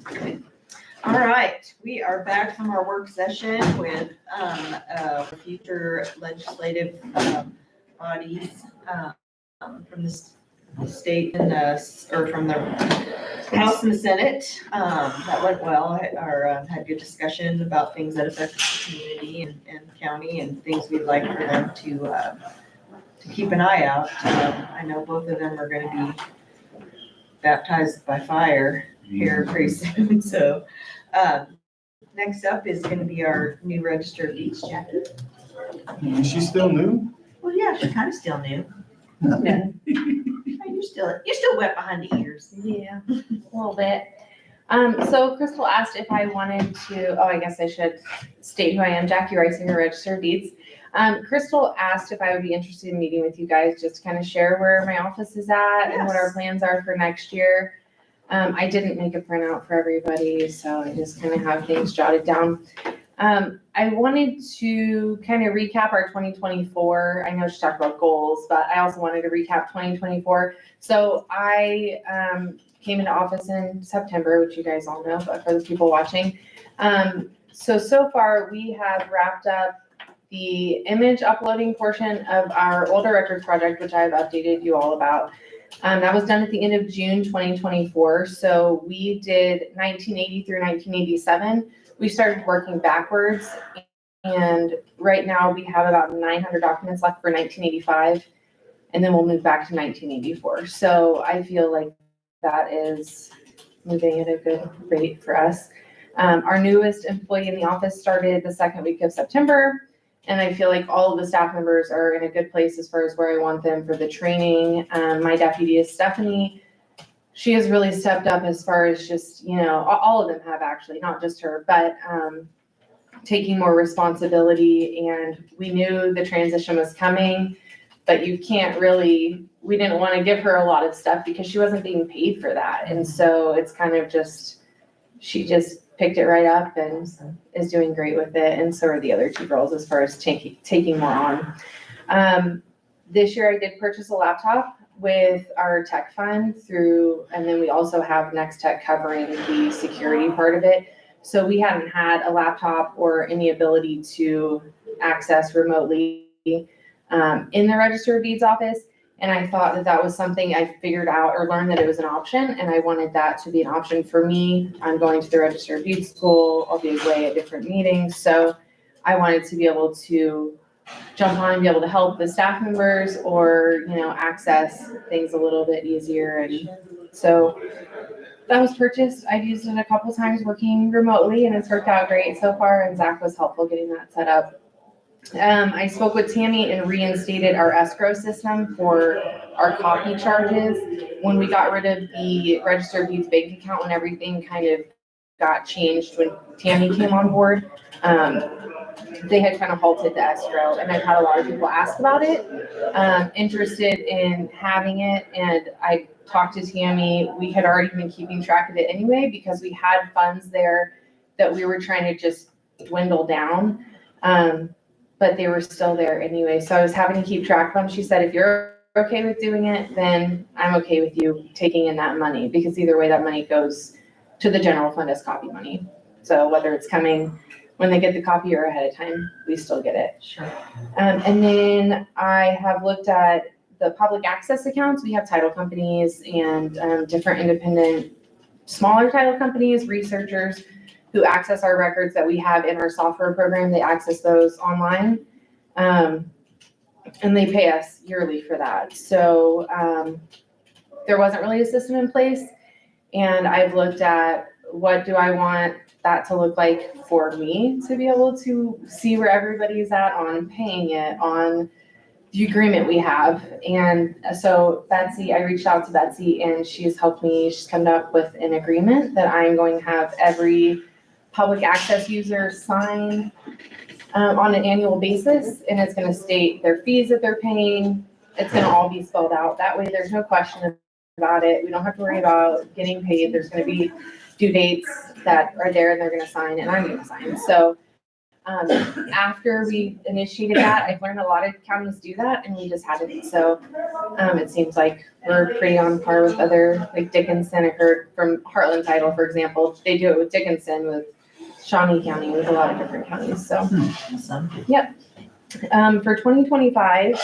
All right, we are back from our work session with future legislative bodies from the state and or from the House and the Senate. That went well. Had good discussions about things that affect the community and county and things we'd like for them to keep an eye out. I know both of them are going to be baptized by fire here pretty soon. So next up is going to be our new Register of Deeds chapter. Is she still new? Well, yeah, she's kind of still new. Yeah. You're still wet behind the ears. Yeah, a little bit. So Crystal asked if I wanted to, I guess I should state who I am, Jackie Reisinger, Register of Deeds. Crystal asked if I would be interested in meeting with you guys, just to kind of share where my office is at and what our plans are for next year. I didn't make a printout for everybody, so I just kind of have things jotted down. I wanted to kind of recap our 2024. I know she talked about goals, but I also wanted to recap 2024. So I came into office in September, which you guys all know, but for the people watching. So far we have wrapped up the image uploading portion of our older records project, which I've updated you all about. That was done at the end of June 2024. So we did 1980 through 1987. We started working backwards, and right now we have about 900 documents left for 1985, and then we'll move back to 1984. So I feel like that is moving at a good rate for us. Our newest employee in the office started the second week of September, and I feel like all of the staff members are in a good place as far as where I want them for the training. My deputy is Stephanie. She has really stepped up as far as just, all of them have actually, not just her, but taking more responsibility. And we knew the transition was coming, but you can't really, we didn't want to give her a lot of stuff because she wasn't being paid for that. And so it's kind of just, she just picked it right up and is doing great with it. And so are the other two girls as far as taking more on. This year I did purchase a laptop with our tech fund and then we also have Next Tech covering the security part of it. So we hadn't had a laptop or any ability to access remotely in the Register of Deeds office. And I thought that was something I figured out or learned that it was an option, and I wanted that to be an option for me. I'm going to the Register of Deeds school. I'll be away at different meetings. So I wanted to be able to jump on and be able to help the staff members or, access things a little bit easier. And so that was purchased. I've used it a couple times working remotely, and it's worked out great so far. And Zach was helpful getting that set up. I spoke with Tammy and reinstated our escrow system for our copy charges. When we got rid of the Register of Deeds bank account, when everything kind of got changed when Tammy came on board, they had kind of halted the escrow, and I've had a lot of people ask about it, interested in having it. And I talked to Tammy. We had already been keeping track of it anyway because we had funds there that we were trying to just dwindle down. But they were still there anyway. So I was having to keep track of them. She said, if you're okay with doing it, then I'm okay with you taking in that money, because either way that money goes to the general fund as copy money. So whether it's coming when they get the copy or ahead of time, we still get it. Sure. And then I have looked at the public access accounts. We have title companies and different independent, smaller title companies, researchers who access our records that we have in our software program. They access those online, and they pay us yearly for that. So there wasn't really a system in place, and I've looked at what do I want that to look like for me to be able to see where everybody's at on paying it, on the agreement we have. And so Betsy, I reached out to Betsy, and she's helped me. She's come up with an agreement that I'm going to have every public access user sign on an annual basis, and it's going to state their fees that they're paying. It's going to all be spelled out. That way there's no question about it. We don't have to worry about getting paid. There's going to be due dates that are there, and they're going to sign, and I'm going to sign. So After we initiated that, I've learned a lot of counties do that and we just hadn't. So it seems like we're pretty on par with other, like Dickinson. I heard from Heartland Title, for example, they do it with Dickinson, with Shawnee County, with a lot of different counties. So, Awesome. for 2025,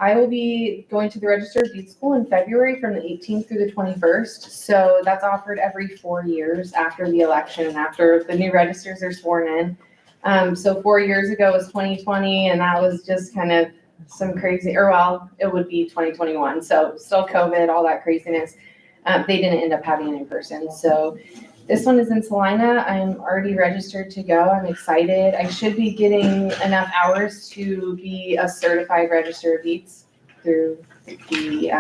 I will be going to the Register of Deeds School in February from the 18th through the 21st. So that's offered every 4 years after the election and after the new registers are sworn in. So 4 years ago was 2020, and that was just kind of some crazy, or well, it would be 2021. So still COVID, all that craziness. They didn't end up having it in person. So this one is in Salina. I'm already registered to go. I'm excited. I should be getting enough hours to be a certified Register of Deeds through the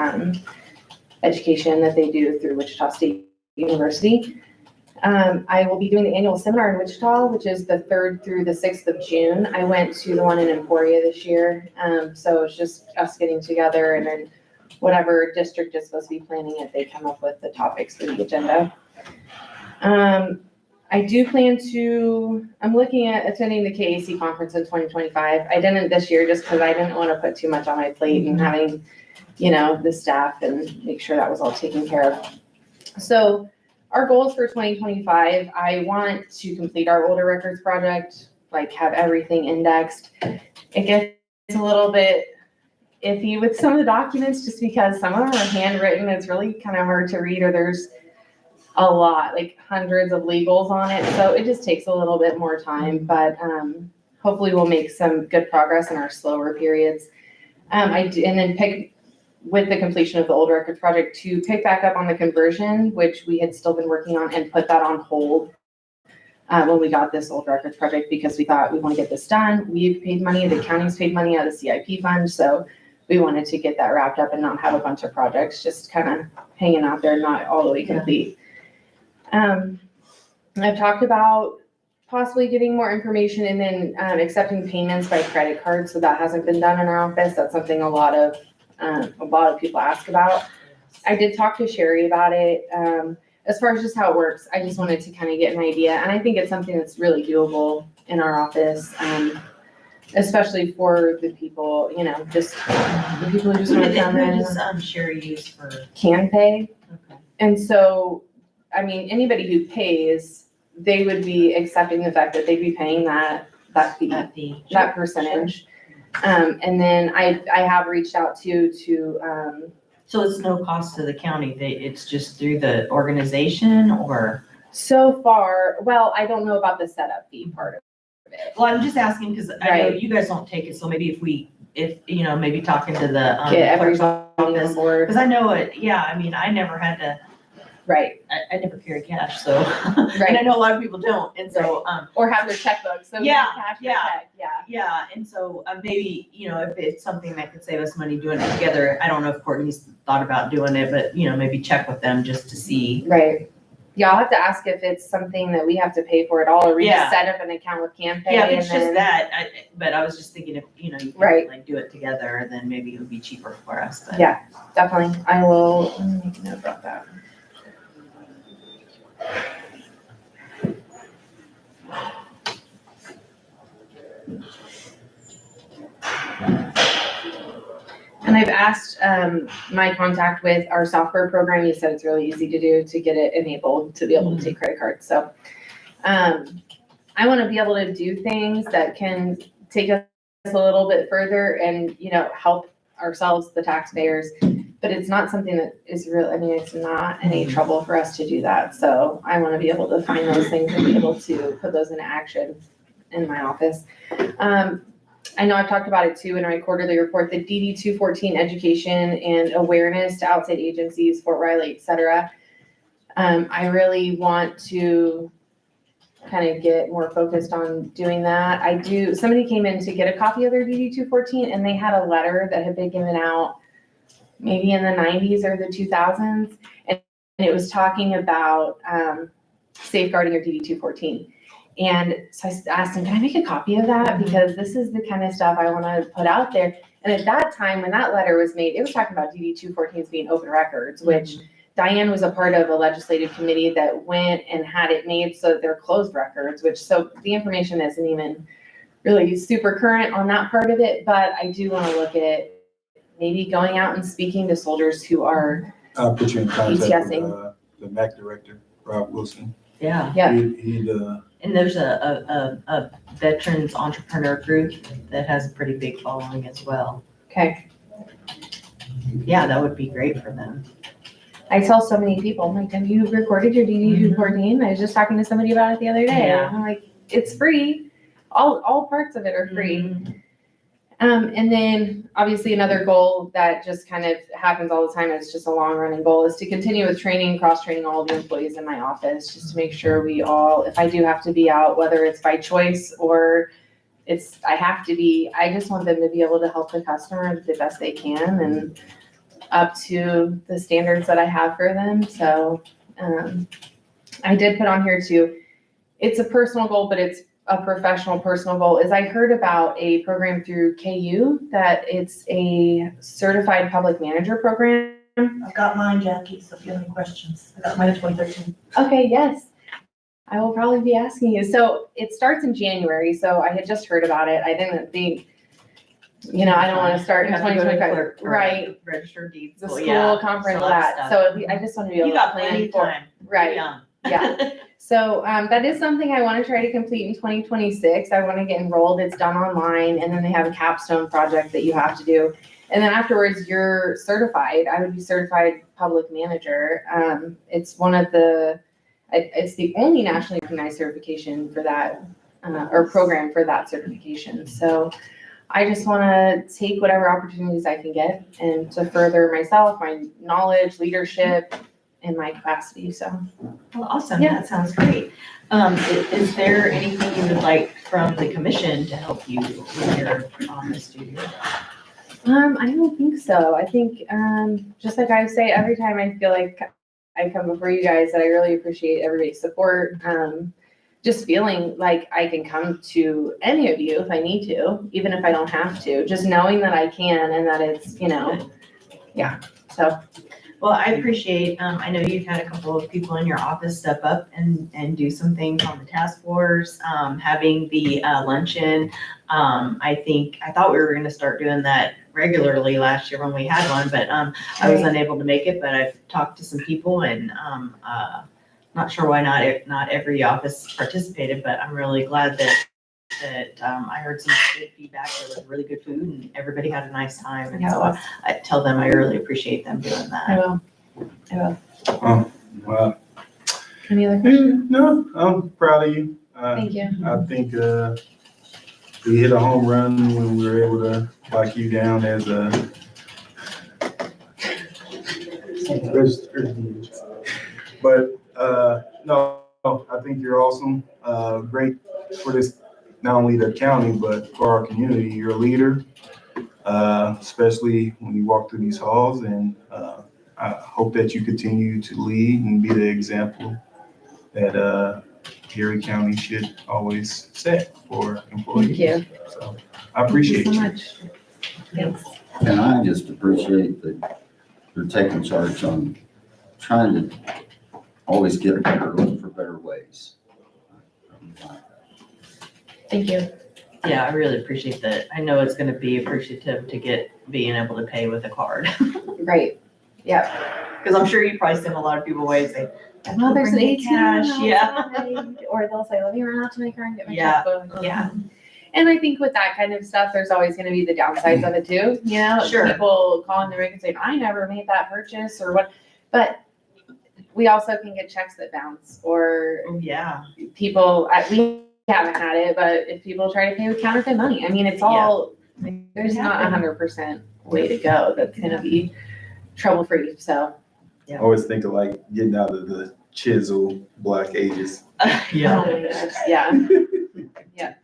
education that they do through Wichita State University. I will be doing the annual seminar in Wichita, which is the 3rd through the 6th of June. I went to the one in Emporia this year. So it's just us getting together, and then whatever district is supposed to be planning it, they come up with the topics for the agenda. I do plan to, I'm looking at attending the KAC conference in 2025. I didn't this year just because I didn't want to put too much on my plate and having, the staff and make sure that was all taken care of. So our goals for 2025, I want to complete our older records project, like have everything indexed. It gets a little bit iffy with some of the documents just because some of them are handwritten. It's really kind of hard to read, or there's a lot, like hundreds of legals on it. So it just takes a little bit more time, but hopefully we'll make some good progress in our slower periods. And then pick, with the completion of the old records project, to pick back up on the conversion, which we had still been working on, and put that on hold when we got this old records project, because we thought we want to get this done. We've paid money, the county's paid money out of the CIP fund. So we wanted to get that wrapped up and not have a bunch of projects just kind of hanging out there, not all the way complete. I've talked about possibly getting more information and then accepting payments by credit card. So that hasn't been done in our office. That's something a lot of people ask about. I did talk to Sherry about it. As far as just how it works, I just wanted to kind of get an idea. And I think it's something that's really doable in our office, especially for the people, just the people who just want to come in. Who does Sherry use for? Can pay. Okay. And so, I mean, anybody who pays, they would be accepting the fact that they'd be paying that fee, that percentage. And then I have reached out to So it's no cost to the county, it's just through the organization, or? so far, well, I don't know about the setup fee part of it. Well, I'm just asking because I know you guys don't take it, so maybe maybe talking to the Get clerk's everybody on office. board. Because I know it, yeah, I mean, I never had to, Right, I never carry cash, so. Right. And I know a lot of people don't, and so, or have their checkbook, so we Yeah, can cash yeah. their check, yeah. yeah, and so maybe, if it's something that could save us money doing it together, I don't know if Courtney's thought about doing it, but, maybe check with them just to see. Right. Yeah, I'll have to ask if it's something that we have to pay for at all, or we Yeah. just set up an account with CanPay. Yeah, if it's and just then- that, but I was just thinking if, you could Right. like do it together, then maybe it would be cheaper for us, but. Yeah, definitely. I will let me make a note about that. And I've asked my contact with our software program. He said it's really easy to do to get it enabled to be able to take credit cards. So I want to be able to do things that can take us a little bit further and, help ourselves, the taxpayers. But it's not something that is real. I mean, it's not any trouble for us to do that. So I want to be able to find those things and be able to put those into action in my office. I know I've talked about it too in my quarterly report, the DD 214 education and awareness to outside agencies, Fort Riley, et cetera. I really want to kind of get more focused on doing that. Somebody came in to get a copy of their DD 214 and they had a letter that had been given out maybe in the 90s or the 2000s. And it was talking about safeguarding your DD 214. And so I asked him, can I make a copy of that? Because this is the kind of stuff I want to put out there. And at that time, when that letter was made, it was talking about DD 214s being open records, which Diane was a part of a legislative committee that went and had it made so that they're closed records, so the information isn't even really super current on that part of it, but I do want to look at maybe going out and speaking to soldiers who are I'll put you in contact with PTSing. the MAC director, Rob Wilson. Yeah, Yeah. He'd and there's a veterans entrepreneur group that has a pretty big following as well. Okay. Yeah, that would be great for them. I tell so many people, I'm like, have you recorded your DD 214? I was just talking to somebody about it the other day. Yeah. I'm like, it's free. All parts of it are free. Mhm. And then obviously another goal that just kind of happens all the time, it's just a long running goal, is to continue with training, cross training all of the employees in my office, just to make sure we all, if I do have to be out, whether it's by choice or I have to be, I just want them to be able to help the customer the best they can and up to the standards that I have for them. So I did put on here too, it's a personal goal, but it's a professional personal goal, is I heard about a program through KU that it's a certified public manager program. I've got mine, Jackie, so if you have any questions, I got mine in 2013. Okay, yes. I will probably be asking you. So it starts in January, so I had just heard about it. I didn't think, I don't want to start in You have to go to 2025. clerk for Right. Register of deeds. The Well, school yeah, conference, so that's that. stuff. So I just want to be able You to got plan plenty of for, time. right. Young. Yeah. So that is something I want to try to complete in 2026. I want to get enrolled. It's done online, and then they have a capstone project that you have to do. And then afterwards, you're certified. I would be certified public manager. It's it's the only nationally recognized certification for that, or program for that certification. So I just want to take whatever opportunities I can get and to further myself, my knowledge, leadership, in my capacity. So. Well, awesome. Yeah. That sounds great. Is there anything you would like from the commission to help you with your office studio? I don't think so. I think, just like I say, every time I feel like I come before you guys, that I really appreciate everybody's support. Just feeling like I can come to any of you if I need to, even if I don't have to, just knowing that I can and that it's, yeah, so. Well, I appreciate, I know you've had a couple of people in your office step up and do some things on the task force, having the luncheon. I thought we were gonna start doing that regularly last year when we had one, but I was unable to make it, but I've talked to some people and not sure why not every office participated, but I'm really glad that I heard some good feedback. There was really good food and everybody had a nice time. And so I tell them I really appreciate them doing I that. will. well, Any other questions? no, I'm proud of you. Thank you. I think we hit a home run when we were able to lock you down as a registered. But no, I think you're awesome. Great for this, not only the county, but for our community. You're a leader, especially when you walk through these halls. And I hope that you continue to lead and be the example that Geary County should always set for employees. Thank you. So I appreciate Thank you. you so much. Thanks. And I just appreciate that you're taking charge on trying to always get better, look for better ways. Thank you. Yeah, I really appreciate that. I know it's gonna be appreciative to being able to pay with a card. Great. Yeah. Cause I'm sure you probably send a lot of people away and say, Well, there's an Bring me ATM. cash, yeah. outside, or they'll say, let me run out to my car and get my Yeah, checkbook. yeah. And I think with that kind of stuff, there's always gonna be the downsides of it too, Sure. People calling the bank and saying, I never made that purchase or what, but we also can get checks that bounce or Oh, yeah. people, we haven't had it, but if people try to pay with counterfeit money, I mean, it's all, there's not 100% way to go that's gonna be trouble-free, so. I always think of like getting out of the chisel black ages. Yeah. Oh my gosh, yeah. Yeah,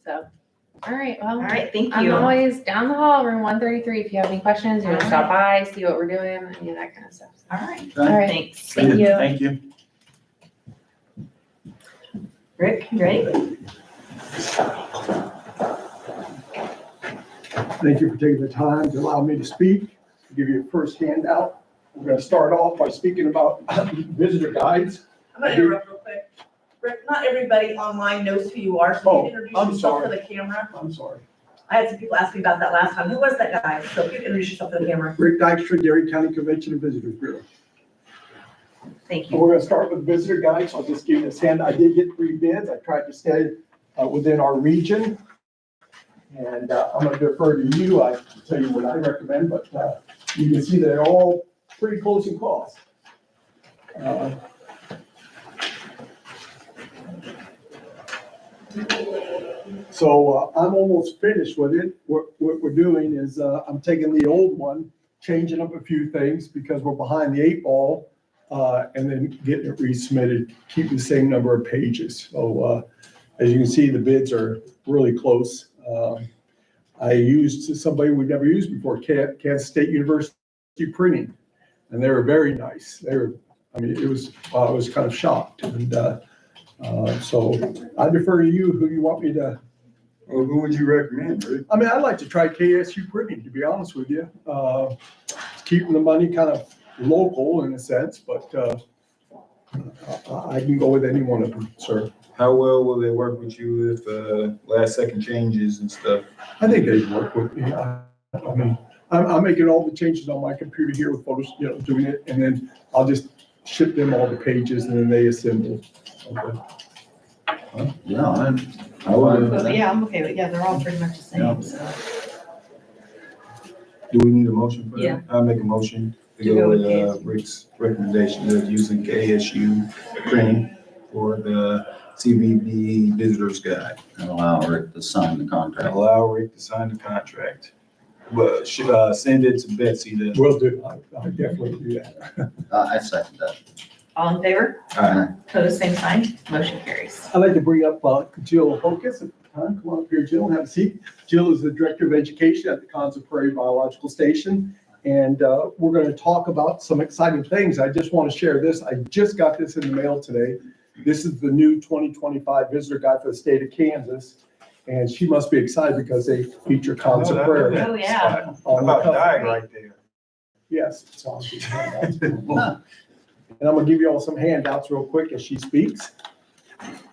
so, all right, well. All right, thank I'm you. always down the hall, room 133, if you have any questions, you want to stop by, see what we're doing, any of that kind of stuff. All right, All right, thanks. thank you. Thank you. Rick, you ready? Thank you for taking the time to allow me to speak, to give you a first handout. We're gonna start off by speaking about visitor guides. I'm gonna interrupt real quick. Rick, not everybody online knows who you are, so Oh, you can introduce I'm yourself to sorry. the camera. I'm sorry. I had some people ask me about that last time. Who was that guy? So if you can introduce yourself to the camera. Rick Dykstra, Geary County Convention and Visitors Bureau. Thank And you. we're gonna start with visitor guides. I'll just give you this hand. I did get 3 bids. I tried to stay within our region. And I'm gonna defer to you. I can tell you what I recommend, but you can see they're all pretty close in cost. So I'm almost finished with it. What we're doing is I'm taking the old one, changing up a few things because we're behind the 8 ball, and then getting it resubmitted, keeping the same number of pages. So as you can see, the bids are really close. I used somebody we've never used before, Kansas State University Printing, and they were very nice. I mean, I was kind of shocked. And so I defer to you, who you want me to. Well, who would you recommend, Rick? I mean, I'd like to try KSU Printing, to be honest with you. It's keeping the money kind of local in a sense, but I can go with any one of them, sir. How well will they work with you with last second changes and stuff? I think they'd work with me. I mean, I'm making all the changes on my computer here with photos, doing it, and then I'll just ship them all the pages and then they assemble. Okay. Yeah, I But yeah, I'm okay with, yeah, they're all pretty much the Yeah. same, so. Do we need a motion for that? Yeah. I'll make a motion to To go go with with KSU. Rick's recommendation of using KSU Printing for the CBB Visitors Guide. and allow Rick to sign the And contract. allow Rick to sign the contract. But should send it to Betsy to. Will do. I definitely do that. I second that. All in favor? Aye. Pose same sign, motion carries. I'd like to bring up Jill Hocus at the time. Come on up here, Jill, have a seat. Jill is the Director of Education at the Conza Prairie Biological Station. And we're going to talk about some exciting things. I just want to share this. I just got this in the mail today. This is the new 2025 Visitor Guide for the state of Kansas. And she must be excited because they feature Conza Prairie. Oh, yeah. I'm about to die right there. Yes. it's on. And I'm gonna give you all some handouts real quick as she speaks.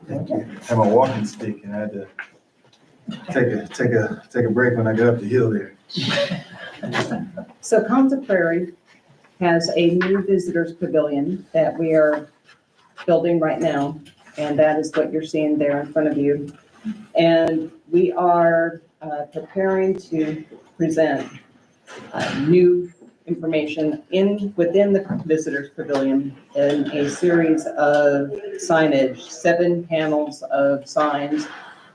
Thank you. Have my walking stick and I had to take a break when I got up the hill there. So Conza Prairie has a new visitors pavilion that we are building right now, and that is what you're seeing there in front of you. And we are preparing to present new information within the visitors pavilion in a series of signage, 7 panels of signs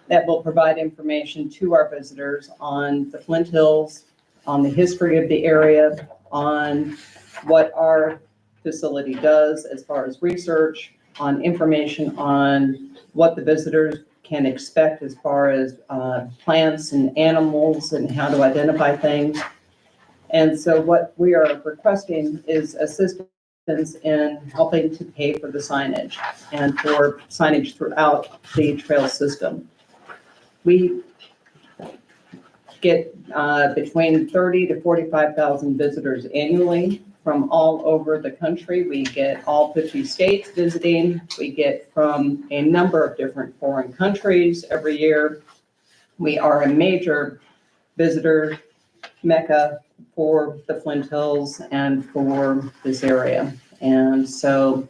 that will provide information to our visitors on the Flint Hills, on the history of the area, on what our facility does as far as research, on information on what the visitors can expect as far as plants and animals and how to identify things. And so what we are requesting is assistance in helping to pay for the signage and for signage throughout the trail system. We get between 30 to 45,000 visitors annually from all over the country. We get all 50 states visiting. We get from a number of different foreign countries every year. We are a major visitor mecca for the Flint Hills and for this area. And so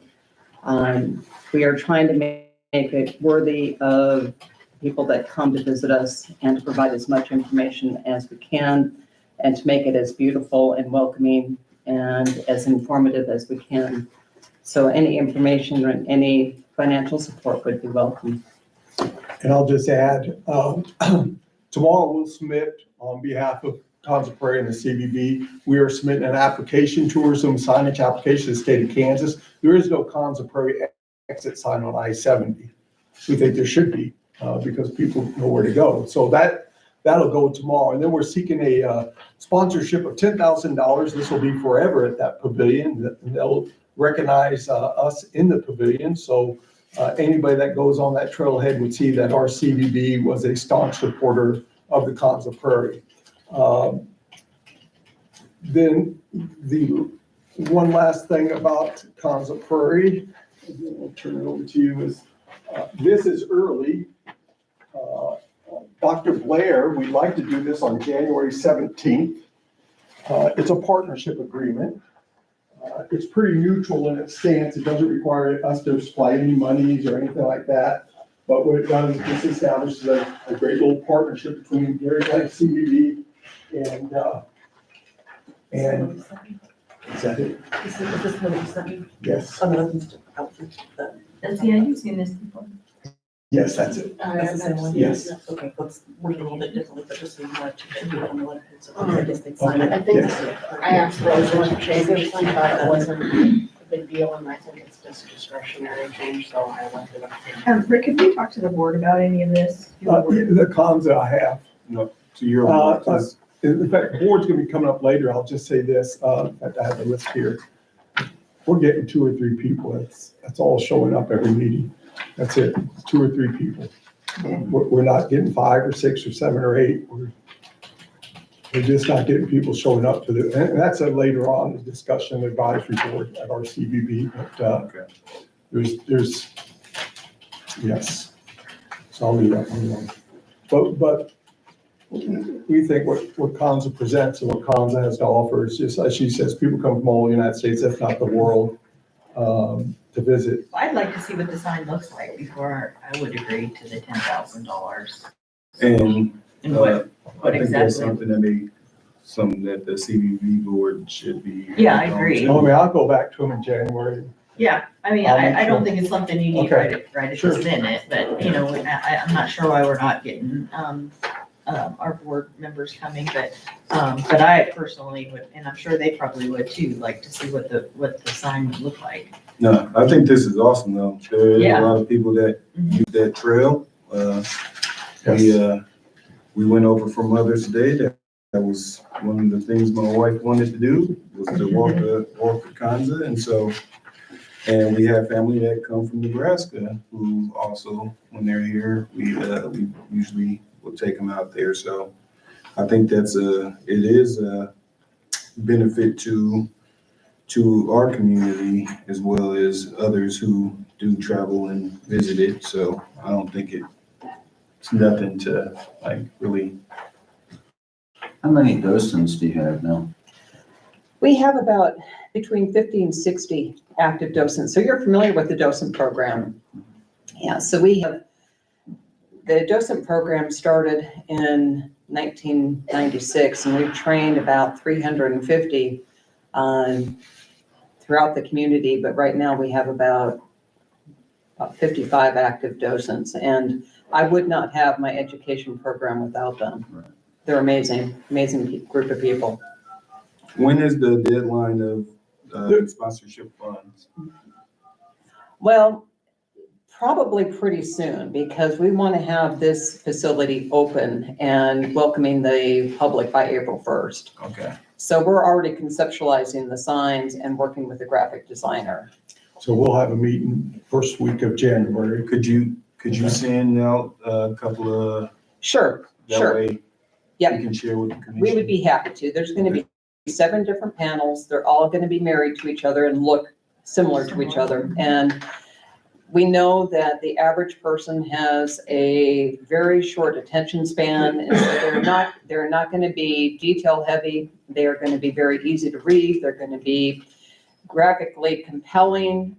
we are trying to make it worthy of people that come to visit us and to provide as much information as we can and to make it as beautiful and welcoming and as informative as we can. So any information and any financial support would be welcome. And I'll just add, tomorrow we'll submit on behalf of Conza Prairie and the CBB, we are submitting an application, tourism signage application to the state of Kansas. There is no Conza Prairie exit sign on I-70. We think there should be because people know where to go. So that'll go tomorrow. And then we're seeking a sponsorship of $10,000. This will be forever at that pavilion. They'll recognize us in the pavilion. So anybody that goes on that trailhead would see that our CBB was a staunch supporter of the Conza Prairie. Then the one last thing about Kanza Prairie, I'll turn it over to you, is this is early. Dr. Blair, we'd like to do this on January 17th. It's a partnership agreement. It's pretty neutral in its stance. It doesn't require us to supply any monies or anything like that. But what it does, this establishes a great little partnership between Geary CBB and is that it? Is this what you sent me? Yes, Oh, no, that's the- That's, yeah, you've seen this before. yes, that's it. that's the same one? Yes. Okay, let's word it a little bit differently, but just so you know, it should be on the letterhead, so I guess they'd sign Okay. it. I think Yes. I asked Rose to change it, I thought it wasn't a big deal, and I think it's just a discretionary change, so I left it up to you. Rick, could we talk to the board about any of this? The Kanza I have. To your, In fact, the board's gonna be coming up later. I'll just say this, I have the list here. We're getting 2 or 3 people. That's all showing up every meeting. That's it, 2 or 3 people. We're not getting 5 or 6 or 7 or 8. We're just not getting people showing up and that's a later on discussion advisory board at our CBB, but, there's, yes. So I'll leave that one alone. But we think what Kanza presents and what Kanza has to offer is just, as she says, people come from all the United States, if not the world, to visit. I'd like to see what the sign looks like before I would agree to the $10,000. and And I what think that's exactly? something that the CBB board should be. Yeah, I agree. I mean, I'll go back to them in January. Yeah, I mean, I'll make I don't sure. think it's something you need Okay. right at Sure. this minute, but, you know, I'm not sure why we're not getting, our board members coming, but I personally would, and I'm sure they probably would too, like to see what the sign would look like. No, I think this is awesome though. There's Yeah. a lot of people that use that trail. Yes. We went over for Mother's Day. That was one of the things my wife wanted to do, was to walk the Kanza. And so, and we have family that come from Nebraska who also, when they're here, we usually will take them out there. So I think it is a benefit to our community as well as others who do travel and visit it. So I don't think it's nothing to like really. How many docents do you have now? We have about between 50 and 60 active docents. So you're familiar with the docent program. Yeah, so the docent program started in 1996, and we've trained about 350 throughout the community, but right now we have about 55 active docents, and I would not have my education program without them. They're amazing group of people. When is the deadline of sponsorship funds? Well, probably pretty soon, because we want to have this facility open and welcoming the public by April 1st. Okay. So we're already conceptualizing the signs and working with the graphic designer. So we'll have a meeting first week of January. Could you send out a couple of, Sure, that sure. way Yep. you can share with the commission? We would be happy to. There's going to be 7 different panels. They're all going to be married to each other and look similar to each other. And we know that the average person has a very short attention span, and so they're not going to be detail heavy. They are going to be very easy to read. They're going to be graphically compelling.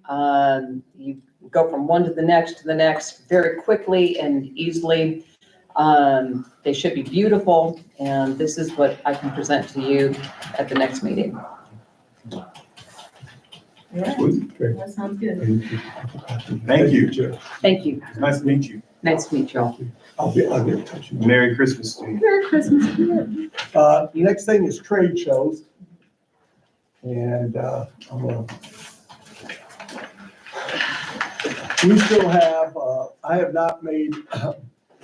You go from one to the next very quickly and easily. They should be beautiful, and this is what I can present to you at the next meeting. Yeah, Sweet. that sounds good. Thank you. Jeff. Thank you. It's nice to meet you. Nice to meet you all. I'll get in touch with you. Merry Christmas to you. Merry Christmas to you. Next thing is trade shows. And we still have, I have not made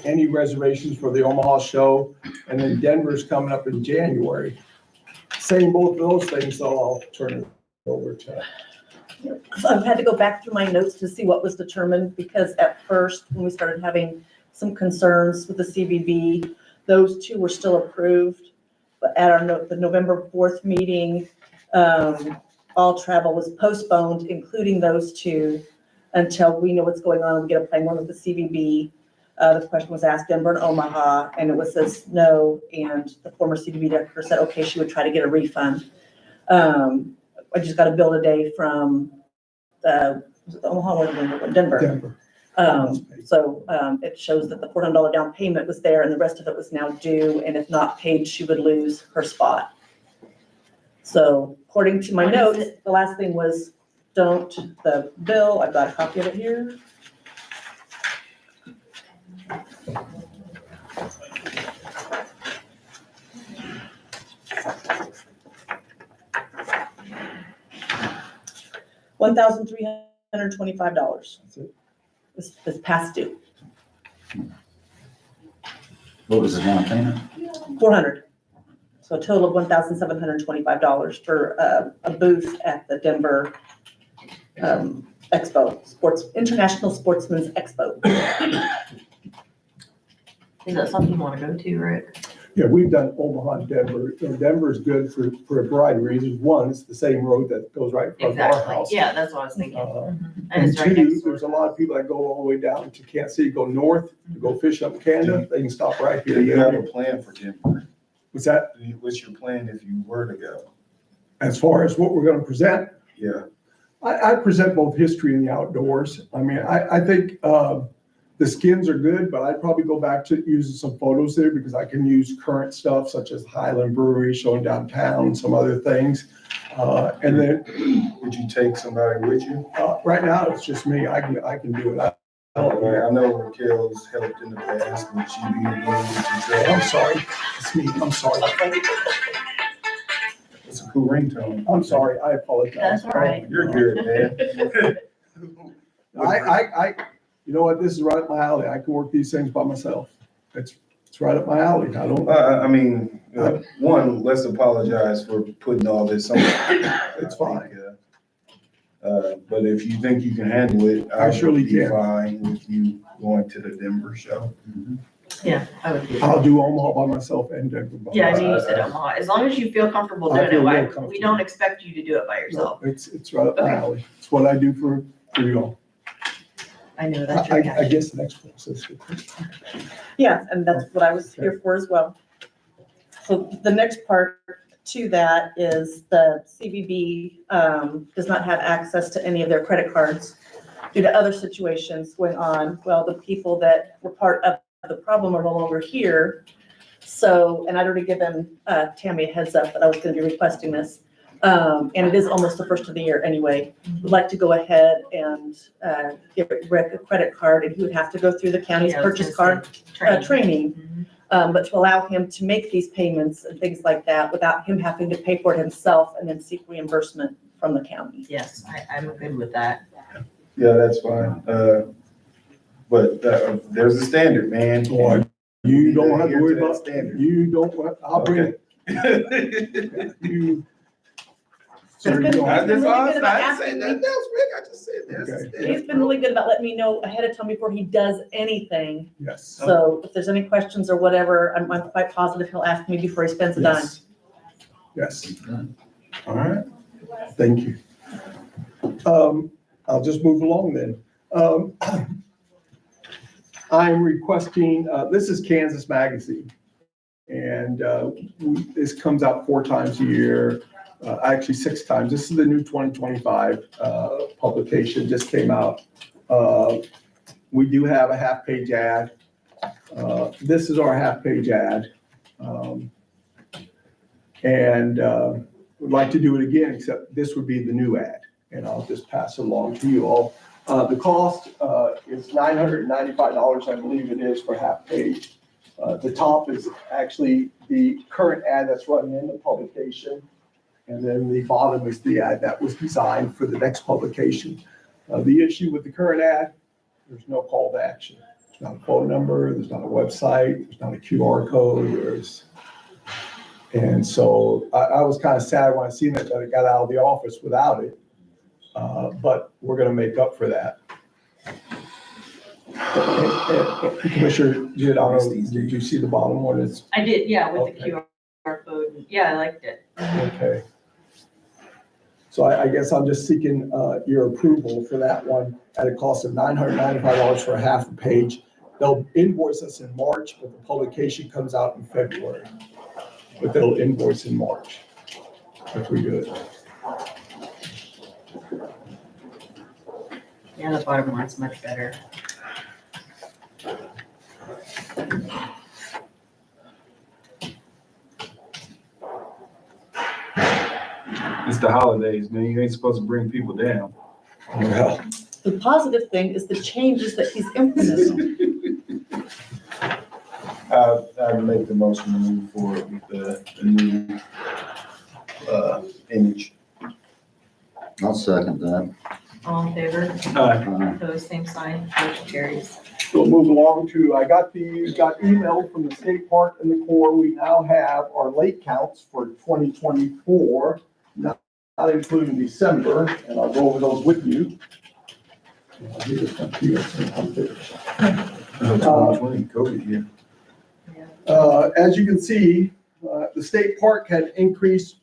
any reservations for the Omaha show, and then Denver's coming up in January. Saying both of those things, so I'll turn it over to. So I've had to go back through my notes to see what was determined, because at first, when we started having some concerns with the CBB, those 2 were still approved. But at the November 4th meeting, all travel was postponed, including those two, until we know what's going on, we get a plan one with the CVB. The question was asked Denver and Omaha, and it was says no, and the former CVB director said, okay, she would try to get a refund. I just got a bill today from, was it Omaha or Denver? Denver. So it shows that the $400 down payment was there and the rest of it was now due, and if not paid, she would lose her spot. So according to my What is notes, the last thing was the bill, I've got a copy of it here. $1,325 That's it. is past due, What was the down payment? 400. So a total of $1,725 for a booth at the Denver Expo, International Sportsman's Expo. Is that something you want to go to, Rick? Yeah, we've done Omaha and Denver. And Denver is good for a variety of reasons. One, it's the same road that goes right in front of our Exactly. house. Yeah, that's what I was thinking. And And it's right two, next door. there's a lot of people that go all the way down to Kansas City, go north, to go fish up in Canada. They can stop right Do you have a here. plan for Denver? What's that? What's your plan if you were to go? As far as what we're gonna present, Yeah. I present both history and the outdoors. I mean, I think the skins are good, but I'd probably go back to using some photos there because I can use current stuff such as Highland Brewery showing downtown, some other things. And then Would you take somebody with you? right now, it's just me. I can do it. I know Raquel's helped in the past, would she be willing to I'm try? sorry. It's me. I'm sorry. It's a cool ringtone. I'm sorry. I apologize. That's all right. You're good, man. You know what? This is right up my alley. I can work these things by myself. It's right up my alley. I don't, I mean, one, let's apologize for putting all this on. It's fine. But if you think you can handle it, I surely would be can. fine with you going to the Denver show. Yeah, I would do that. I'll do Omaha by myself and Denver by Yeah, I myself. knew you said Omaha. As long as you feel comfortable I doing feel it, real we comfortable. don't expect you to do it by yourself. No, it's right up my Okay. alley. It's what I do for you all. I know that's your I passion. guess the next one says. Yeah, and that's what I was here for as well. So the next part to that is the CVB does not have access to any of their credit cards due to other situations going on. Well, the people that were part of the problem are no longer here. So, and I'd already given Tammy a heads up that I was gonna be requesting this. And it is almost the first of the year anyway. Would like to go ahead and give Rick a credit card, and he would have to go through the county's Yeah, I was purchase gonna card say, training. Mhm. But to allow him to make these payments and things like that without him having to pay for it himself and then seek reimbursement from the county. Yes, I'm good with that. Yeah, that's fine. But there's a standard, man. Boy, you don't have to worry Adhere to that about, standard. you don't, I'll bring it. You. Sir, you don't I have- just, really I good about didn't say asking nothing me. else, Rick. I just said there's a Okay. standard. He's been really good about letting me know ahead of time before he does anything. Yes. So if there's any questions or whatever, I'm quite positive he'll ask me before he spends a dime. Yes. Yes. All right. Thank you. I'll just move along then. I'm requesting, this is Kansas Magazine. And this comes out 4 times a year, actually 6 times. This is the new 2025 publication, just came out. We do have a half-page ad. This is our half-page ad. And would like to do it again, except this would be the new ad. And I'll just pass it along to you all. The cost is $995, I believe it is, for half page. The top is actually the current ad that's running in the publication. And then the bottom is the ad that was designed for the next publication. The issue with the current ad, there's no call to action. There's not a phone number, there's not a website, there's not a QR code, and so I was kind of sad when I seen that it got out of the office without it. But we're gonna make up for that. Commissioner Giordano, did you see the bottom one? It's, I did, yeah, with the Okay. QR code. Yeah, I liked it. okay. So I guess I'm just seeking your approval for that one at a cost of $995 for a half a page. They'll invoice us in March, but the publication comes out in February. But they'll invoice in March if we do it. Yeah, the bottom line's much better. It's the holidays, man. You ain't supposed to bring people down. Well, The positive thing is the changes that he's implementing. I make the motion to move forward with the new, image. I'll second that. All in favor? Uh, Opposed, same sign, motion carries. we'll move along to, I got email from the state park and the Corps. We now have our lake counts for 2024, not including December, and I'll go over those with you. I'll give this one to you. 2020, COVID year. As you can see, the state park had increased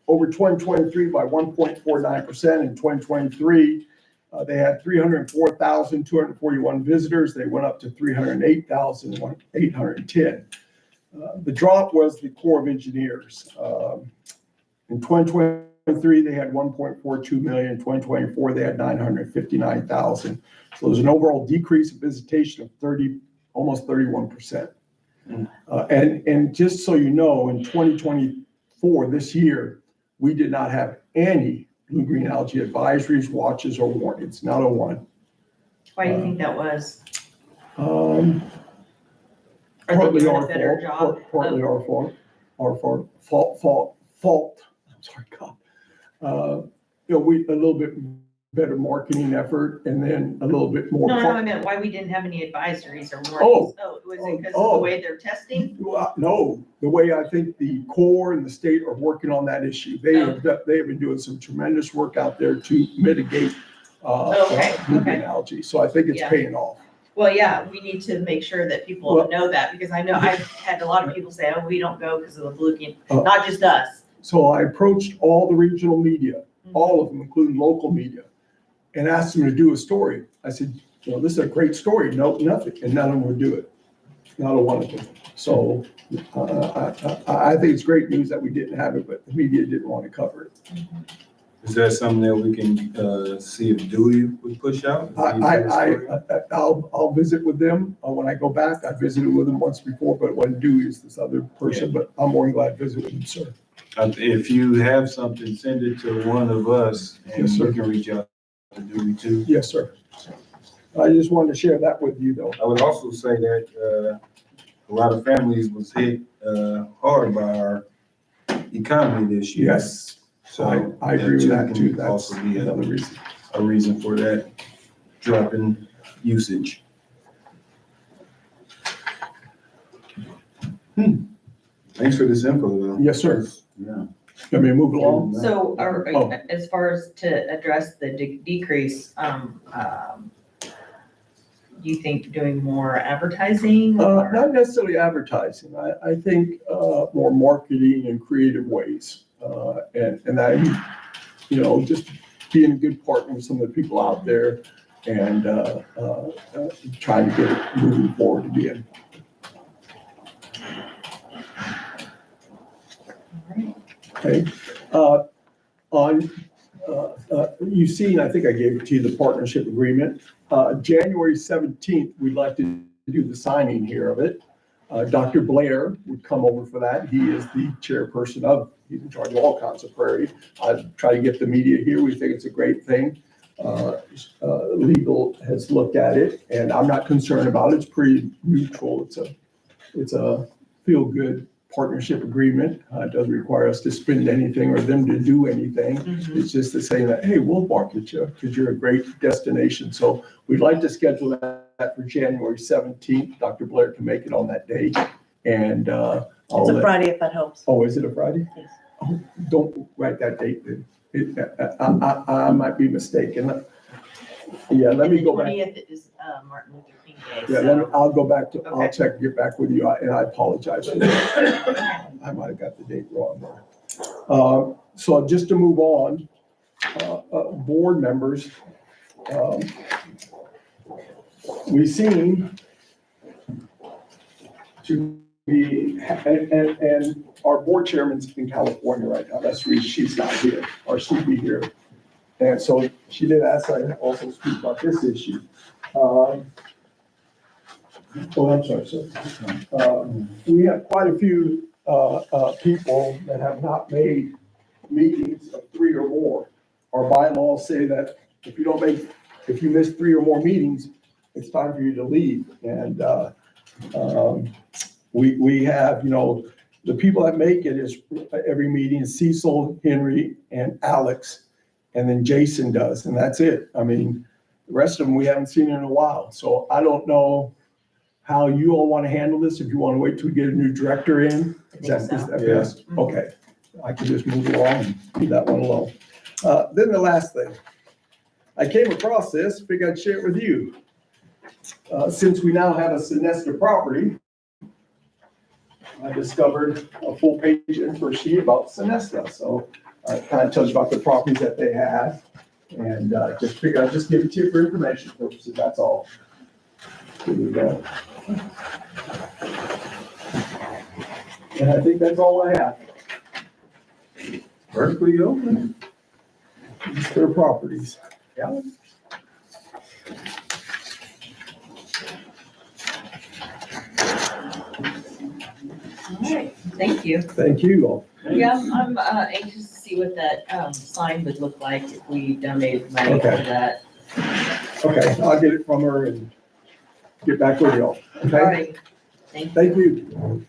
over 2023 by 1.49%. In 2023, they had 304,241 visitors. They went up to 308,810. The drop was the Corps of Engineers. In 2023, they had 1.42 million. In 2024, they had 959,000. So there's an overall decrease of visitation of almost 31%. And just so you know, in 2024, this year, we did not have any blue-green algae advisories, watches, or warnings, not a one. Why do you think that was? Partly doing a our better fault, job partly of- our fault. I'm sorry, God. We, a little bit better marketing effort and then a little bit more. No, I meant why we didn't have any advisories or Oh. warnings. Oh, was it because of Oh. the way they're testing? Well, no, the way I think the Corps and the state are working on that issue. They have been doing some tremendous work out there to mitigate Okay, blue-green okay. algae. So I think it's Yeah. paying off. Well, yeah, we need to make sure that people Well- know that, because I know I've had a lot of people say, oh, we don't go because of the blue king, Uh, not just us. So I approached all the regional media, all of them, including local media, and asked them to do a story. I said, this is a great story. No, nothing. And none of them would do it. Not a one of them. So I think it's great news that we didn't have it, but the media didn't want to cover it. Is that something that we can, see if Dewey would push out? I'll visit with them when I go back. I visited with them once before, but it wasn't Dewey, it's this other person, but I'm more than glad to visit with them, sir. If you have something, send it to one of us and Yes, sir. we can reach out to Dewey too. Yes, sir. I just wanted to share that with you though. I would also say that, a lot of families was hit, hard by our economy this year. Yes, So I agree with that too. can That's also be another reason. a reason for that drop in usage. Thanks for this info though. Yes, sir. Yeah. Let me move along. So Oh. as far as to address the decrease, do you think doing more advertising? or- Not necessarily advertising. I think more marketing and creative ways. And I, just being a good partner with some of the people out there and trying to get it moving forward again. Okay. You've seen, I think I gave it to you, the partnership agreement. January 17th, we'd like to do the signing here of it. Dr. Blair would come over for that. He is the chairperson he's in charge of all kinds of Prairie. I try to get the media here. We think it's a great thing. Legal has looked at it and I'm not concerned about it. It's pretty neutral. It's a feel-good partnership agreement. It doesn't require us to spend anything or them to do anything. Mhm. It's just to say that, hey, we'll market you because you're a great destination. So we'd like to schedule that for January 17th. Dr. Blair can make it on that day. And I'll It's a let, Friday if that helps. oh, is it a Friday? Yes. Oh, don't write that date then. I might be mistaken. Yeah, let me go back. And the 20th is Martin Luther King Day, Yeah, so. I'll go back I'll Okay. check, get back with you, and I apologize for that. I might have got the date wrong there. So just to move on, board members, we seem to be, and our board chairman's in California right now. That's the reason she's not here, or she'd be here. And so she did ask I also speak about this issue. Oh, I'm sorry, sir. We have quite a few people that have not made meetings of 3 or more. Our bylaws say that if you miss 3 or more meetings, it's time for you to leave. And we have, the people that make it is every meeting is Cecil, Henry, and Alex, and then Jason does, and that's it. I mean, the rest of them we haven't seen in a while. So I don't know how you all want to handle this, if you want to wait till we get a new director in. I think so. Yes, okay. I can just move along and leave that one alone. Then the last thing. I came across this, figured I'd share it with you. Since we now have a Sonesta property, I discovered a full page info sheet about Sonesta. So I kind of tells you about the properties that they have. And just figured I'd just give it to you for information purposes, that's all. Here we go. And I think that's all I have. Vertically open. It's their properties. Yeah. All right, thank you. Thank you all. Yeah, I'm anxious to see what that sign would look like if we donated money for Okay. that. Okay, I'll get it from her and get back with y'all. All Okay? right, thank you. Thank you.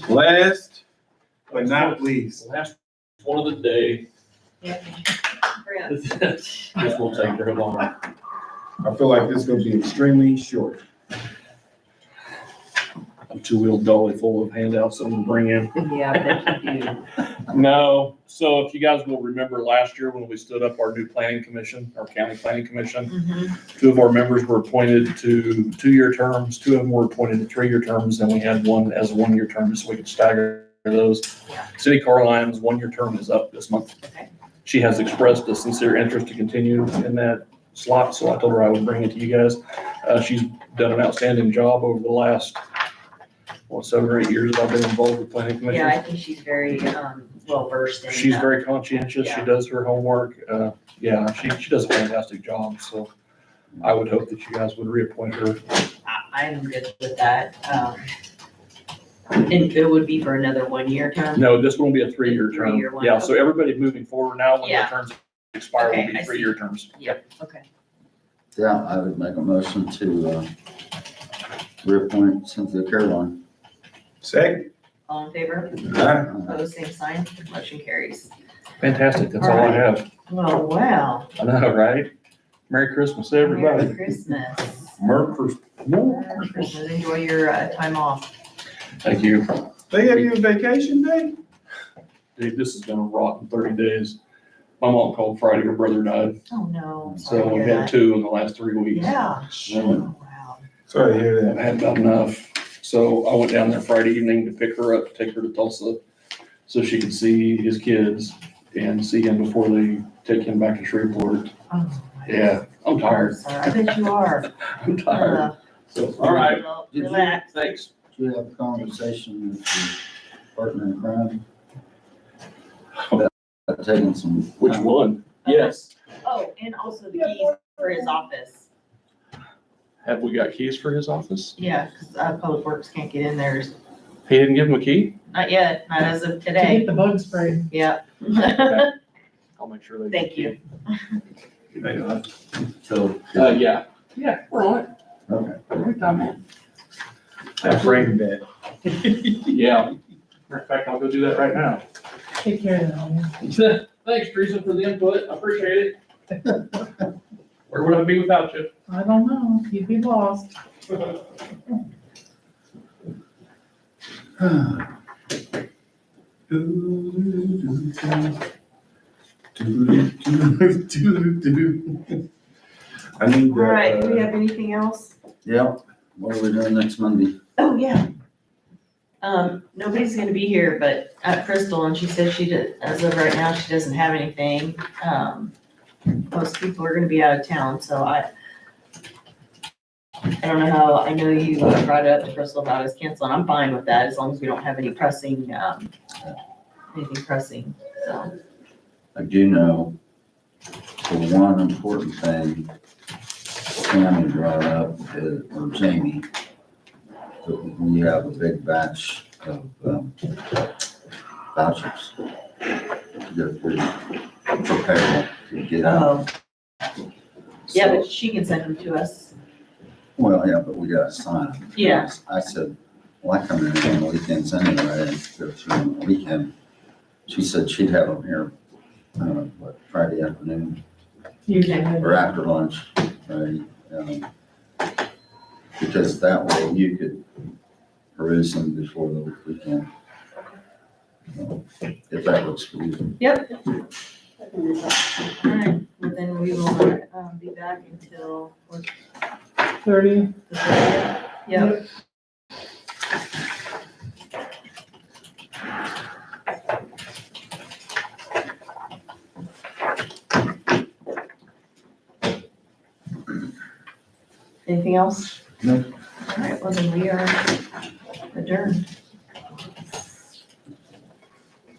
Last but not least, Last one of the day. Yeah. This won't take very long. I feel like this is gonna be extremely short. A two-wheel dolly full of handouts I'm gonna bring in. Yeah, I bet you do. No, so if you guys will remember last year when we stood up our new planning commission, our county planning commission, Mhm. 2 of our members were appointed to 2-year terms, 2 of them were appointed to 3-year terms, and we had one as a 1-year term, so we could stagger those. Cindy Carline's 1-year term is up this month. Okay. She has expressed a sincere interest to continue in that slot, so I told her I would bring it to you guys. She's done an outstanding job over the last, 7 or 8 years that I've been involved with planning commission. Yeah, I think she's very well versed in. She's very conscientious, she Yeah. does her homework, she does a fantastic job, so I would hope that you guys would reappoint her. I'm good with that. And it would be for another 1-year term? No, this one will be a 3-year term. 3-year one, Yeah, so okay. everybody moving forward now, when their Yeah. terms expire, will Okay, be I see. 3-year terms. Okay. Yeah, I would make a motion to reappoint Cynthia Caroline. Second. All in favor? Aye. Opposed, same sign. Motion carries. Fantastic, that's all I have. Oh, wow. I know, right? Merry Christmas, everybody. Merry Christmas. Merry Christmas. Merry Christmas. Enjoy your time off. Thank you. They have you a vacation day? Dude, this is gonna rot in 30 days. My mom called Friday, her brother died, Oh, no. so Sorry to we've hear had that. 2 in the last 3 weeks. Yeah. Yeah. Oh, wow. Sorry to hear And that. I had not enough. So I went down there Friday evening to pick her up, to take her to Tulsa, so she could see his kids and see him before they take him back to Shreveport. Oh, Yeah, I'm tired. sorry. I bet you are. I'm tired. So, all right. Well, Did you- relax. Thanks. Do you have a conversation with your partner in crime? About taking some. Which one? Yes. Oh, and also the keys for his office. Have we got keys for his office? Yeah, because Public Works can't get in there. He didn't give him a key? Not yet, not as of To today. get the bug sprayed. Yeah. I'll make sure they. Thank you. So. Yeah. Yeah, we're on it. Okay. Every time, man. I framed that. Yeah. Matter of fact, I'll go do that right now. Take care of that. Thanks, Teresa, for the input. I appreciate it. Where would I be without you? I don't know, you'd be lost. I need All right, do we the, have anything else? Yeah, what are we doing next Monday? Oh, yeah. Nobody's gonna be here, but Crystal, and she says she did, as of right now, she doesn't have anything. Most people are gonna be out of town, so I don't know how, I know you brought it up to Crystal about us canceling. I'm fine with that as long as we don't have any pressing, anything pressing, so. I do know, the one important thing Tammy brought up, or Jamie, that we have a big batch of vouchers to go through for payroll to get out. Oh, yeah, So- but she can send them to us. Well, yeah, but we gotta sign them. Yeah. I said, well, I come in on the weekends anyway, and go through on the weekend. She said she'd have them here, Friday afternoon or after lunch, right? Because that way you could peruse them before the weekend. If that works for you. Yep. All right, well then we will not be back until what, 30. the 30th? Yep. Anything else? No. All right, well then we are adjourned.